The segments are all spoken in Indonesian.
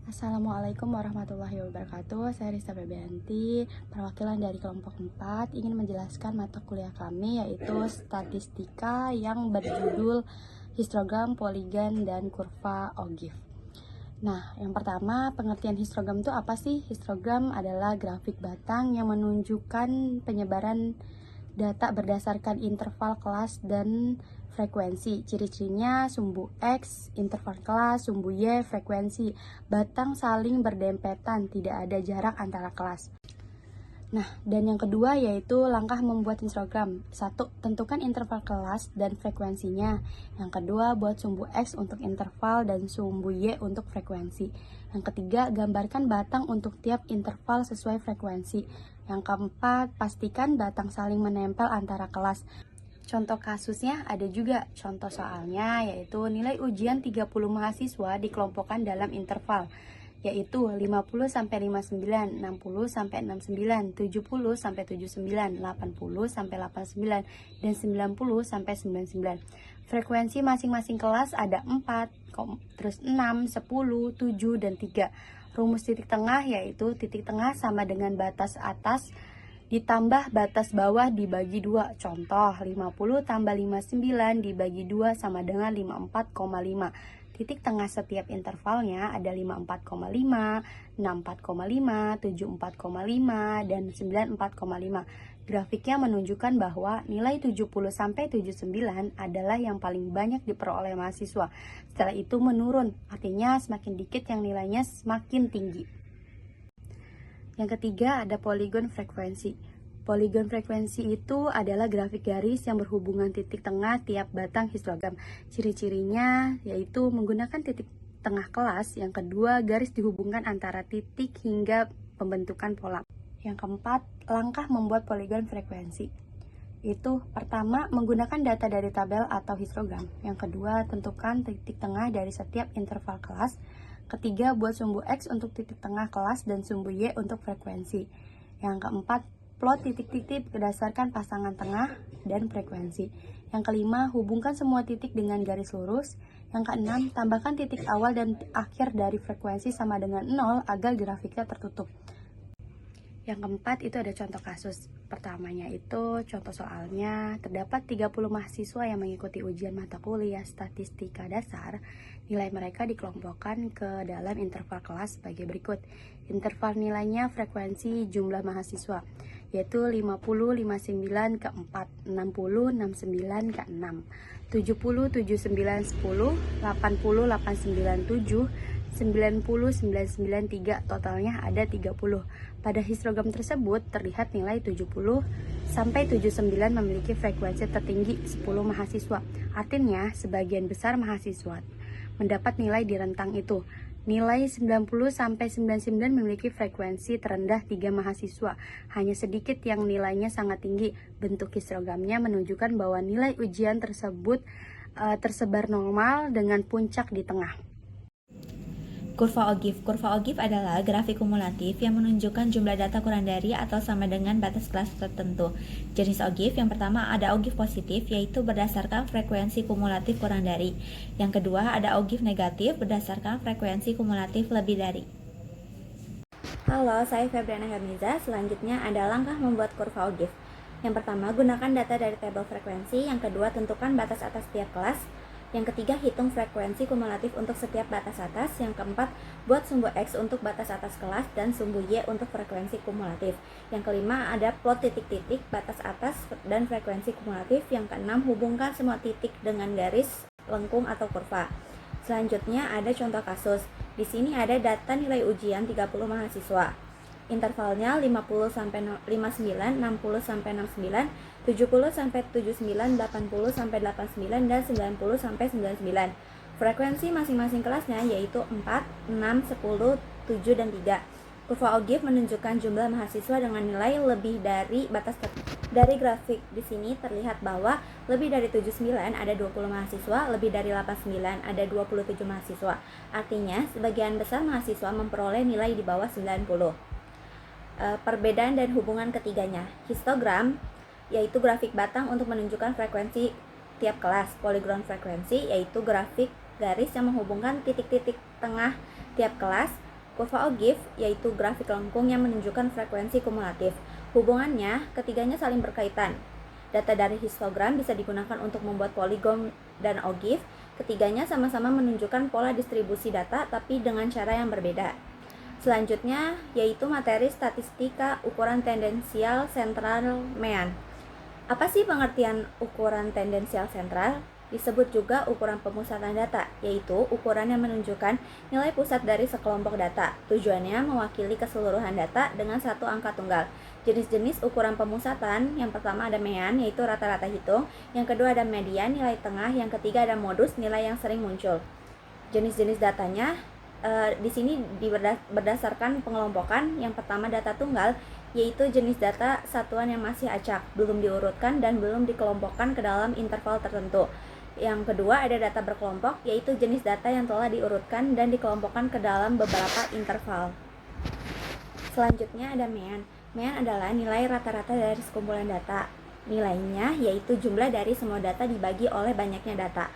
Assalamualaikum warahmatullahi wabarakatuh. Saya Rista Febianti, perwakilan dari kelompok 4, ingin menjelaskan mata kuliah kami yaitu statistika yang berjudul histogram, poligon, dan kurva Ogive. Nah, yang pertama, pengertian histogram itu apa sih? Histogram adalah grafik batang yang menunjukkan penyebaran data berdasarkan interval kelas dan frekuensi. Ciri-cirinya sumbu X, interval kelas, sumbu Y, frekuensi. Batang saling berdempetan, tidak ada jarak antara kelas. Nah, dan yang kedua yaitu langkah membuat histogram. 1. Tentukan interval kelas dan frekuensinya. Yang kedua, buat sumbu X untuk interval dan sumbu Y untuk frekuensi. Yang ketiga, gambarkan batang untuk tiap interval sesuai frekuensi. Yang keempat, pastikan batang saling menempel antara kelas. Contoh kasusnya ada juga. Contoh soalnya yaitu nilai ujian 30 mahasiswa dikelompokkan dalam interval, yaitu 50 sampai 59, 60 sampai 69, 70 sampai 79, 80 sampai 89, dan 90 sampai 99. Frekuensi masing-masing kelas ada 4, terus 6, 10, 7, dan 3. Rumus titik tengah yaitu titik tengah sama dengan batas atas ditambah batas bawah dibagi 2. Contoh, 50 tambah 59 dibagi 2 sama dengan 54,5. Titik tengah setiap intervalnya ada 54,5, 64,5, 74,5, dan 94,5. Grafiknya menunjukkan bahwa nilai 70 sampai 79 adalah yang paling banyak diperoleh mahasiswa. Setelah itu menurun, artinya semakin dikit yang nilainya semakin tinggi. Yang ketiga ada poligon frekuensi. Poligon frekuensi itu adalah grafik garis yang berhubungan titik tengah tiap batang histogram. Ciri-cirinya yaitu menggunakan titik tengah kelas. Yang kedua, garis dihubungkan antara titik hingga pembentukan pola. Yang keempat, langkah membuat poligon frekuensi. Itu pertama, menggunakan data dari tabel atau histogram. Yang kedua, tentukan titik tengah dari setiap interval kelas. Ketiga, buat sumbu X untuk titik tengah kelas dan sumbu Y untuk frekuensi. Yang keempat, plot titik-titik berdasarkan pasangan tengah dan frekuensi. Yang kelima, hubungkan semua titik dengan garis lurus. Yang keenam, tambahkan titik awal dan akhir dari frekuensi sama dengan 0 agar grafiknya tertutup. Yang keempat itu ada contoh kasus. Pertamanya itu contoh soalnya, terdapat 30 mahasiswa yang mengikuti ujian mata kuliah statistika dasar. Nilai mereka dikelompokkan ke dalam interval kelas sebagai berikut. Interval nilainya frekuensi jumlah mahasiswa, yaitu 50, 59 ke 4, 60, 69 ke 6, 70, 79, 10, 80, 89, 7, 90, 99, 3, totalnya ada 30. Pada histogram tersebut terlihat nilai 70 sampai 79 memiliki frekuensi tertinggi 10 mahasiswa. Artinya sebagian besar mahasiswa mendapat nilai di rentang itu. Nilai 90 sampai 99 memiliki frekuensi terendah 3 mahasiswa. Hanya sedikit yang nilainya sangat tinggi. Bentuk histogramnya menunjukkan bahwa nilai ujian tersebut tersebar normal dengan puncak di tengah. Kurva Ogive. Kurva Ogive adalah grafik kumulatif yang menunjukkan jumlah data kurang dari atau sama dengan batas kelas tertentu. Jenis Ogive yang pertama ada Ogive positif, yaitu berdasarkan frekuensi kumulatif kurang dari. Yang kedua ada Ogive negatif, berdasarkan frekuensi kumulatif lebih dari. Halo, saya Febriana Hermiza. Selanjutnya ada langkah membuat kurva Ogive. Yang pertama, gunakan data dari tabel frekuensi. Yang kedua, tentukan batas atas tiap kelas. Yang ketiga, hitung frekuensi kumulatif untuk setiap batas atas. Yang keempat, buat sumbu X untuk batas atas kelas dan sumbu Y untuk frekuensi kumulatif. Yang kelima, ada plot titik-titik batas atas dan frekuensi kumulatif. Yang keenam, hubungkan semua titik dengan garis lengkung atau kurva. Selanjutnya ada contoh kasus. Di sini ada data nilai ujian 30 mahasiswa. Intervalnya 50 sampai 59, 60 sampai 69, 70 sampai 79, 80 sampai 89, dan 90 sampai 99. Frekuensi masing-masing kelasnya yaitu 4, 6, 10, 7, dan 3. Kurva Ogive menunjukkan jumlah mahasiswa dengan nilai lebih dari batas tertentu. Dari grafik di sini terlihat bahwa lebih dari 79 ada 20 mahasiswa, lebih dari 89 ada 27 mahasiswa. Artinya, sebagian besar mahasiswa memperoleh nilai di bawah 90. Perbedaan dan hubungan ketiganya. Histogram yaitu grafik batang untuk menunjukkan frekuensi tiap kelas. Poligon frekuensi yaitu grafik garis yang menghubungkan titik-titik tengah tiap kelas. Kurva O'Give yaitu grafik lengkung yang menunjukkan frekuensi kumulatif. Hubungannya, ketiganya saling berkaitan. Data dari histogram bisa digunakan untuk membuat poligon dan O'Give. Ketiganya sama-sama menunjukkan pola distribusi data tapi dengan cara yang berbeda. Selanjutnya yaitu materi statistika ukuran tendensial sentral Mean. Apa sih pengertian ukuran tendensial sentral? Disebut juga ukuran pemusatan data, yaitu ukuran yang menunjukkan nilai pusat dari sekelompok data. Tujuannya mewakili keseluruhan data dengan satu angka tunggal. Jenis-jenis ukuran pemusatan, yang pertama ada mean, yaitu rata-rata hitung. Yang kedua ada median, nilai tengah. Yang ketiga ada modus, nilai yang sering muncul. Jenis-jenis datanya di sini berdasarkan pengelompokan. Yang pertama data tunggal, yaitu jenis data satuan yang masih acak, belum diurutkan dan belum dikelompokkan ke dalam interval tertentu. Yang kedua ada data berkelompok, yaitu jenis data yang telah diurutkan dan dikelompokkan ke dalam beberapa interval. Selanjutnya ada mean. Mean adalah nilai rata-rata dari sekumpulan data. Nilainya yaitu jumlah dari semua data dibagi oleh banyaknya data.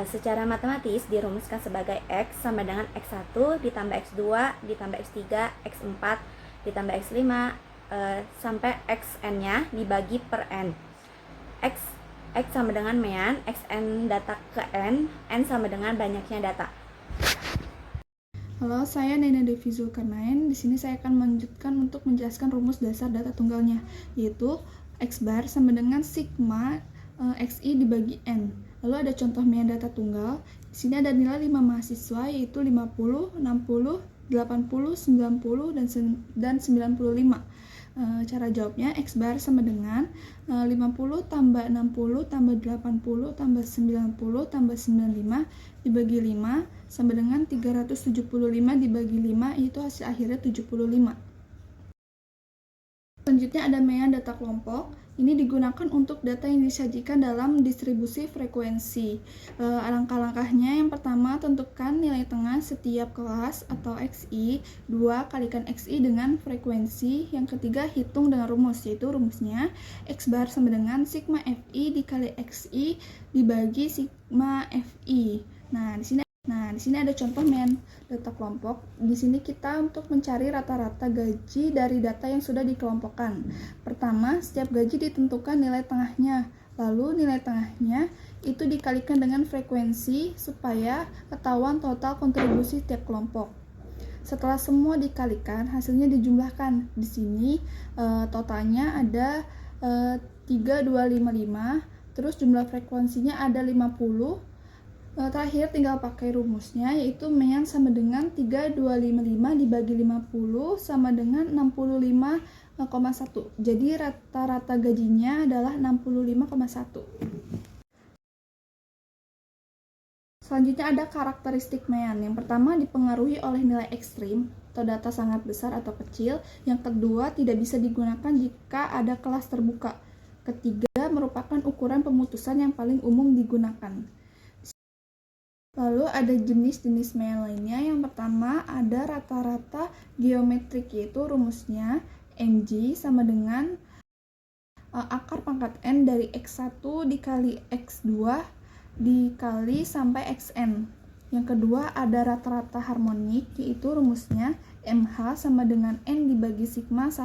Secara matematis dirumuskan sebagai X sama dengan X1 ditambah X2 ditambah X3, X4 ditambah X5 sampai Xn-nya dibagi per N. X sama dengan mean, Xn data ke N sama dengan banyaknya data. Halo, saya Nena Devi Zulkarnain. Di sini saya akan melanjutkan untuk menjelaskan rumus dasar data tunggalnya, yaitu X bar sama dengan sigma XI dibagi N. Lalu ada contoh mean data tunggal. Di sini ada nilai 5 mahasiswa, yaitu 50, 60, 80, 90, dan 95. Cara jawabnya X bar sama dengan 50 tambah 60 tambah 80 tambah 90 tambah 95 dibagi 5 sama dengan 375 dibagi 5, yaitu hasil akhirnya 75. Selanjutnya ada mean data kelompok. Ini digunakan untuk data yang disajikan dalam distribusi frekuensi. Langkah-langkahnya yang pertama, tentukan nilai tengah setiap kelas atau XI. 2, kalikan XI dengan frekuensi. Yang ketiga, hitung dengan rumus, yaitu rumusnya X bar sama dengan sigma FI dikali XI dibagi sigma FI. Nah, di sini ada contoh mean data kelompok. Di sini kita untuk mencari rata-rata gaji dari data yang sudah dikelompokkan. Pertama, setiap gaji ditentukan nilai tengahnya. Lalu nilai tengahnya itu dikalikan dengan frekuensi supaya ketahuan total kontribusi tiap kelompok. Setelah semua dikalikan, hasilnya dijumlahkan. Di sini totalnya ada 3255. Terus jumlah frekuensinya ada 50. Terakhir tinggal pakai rumusnya, yaitu mean sama dengan 3255 dibagi 50 sama dengan 65,1. Jadi rata-rata gajinya adalah 65,1. Selanjutnya ada karakteristik mean. Yang pertama dipengaruhi oleh nilai ekstrim atau data sangat besar atau kecil. Yang kedua tidak bisa digunakan jika ada kelas terbuka. Ketiga merupakan ukuran pemutusan yang paling umum digunakan. Lalu ada jenis-jenis mean lainnya. Yang pertama ada rata-rata geometrik, yaitu rumusnya MG sama dengan akar pangkat N dari X1 dikali X2 dikali sampai Xn. Yang kedua ada rata-rata harmonik, yaitu rumusnya MH sama dengan N dibagi sigma 1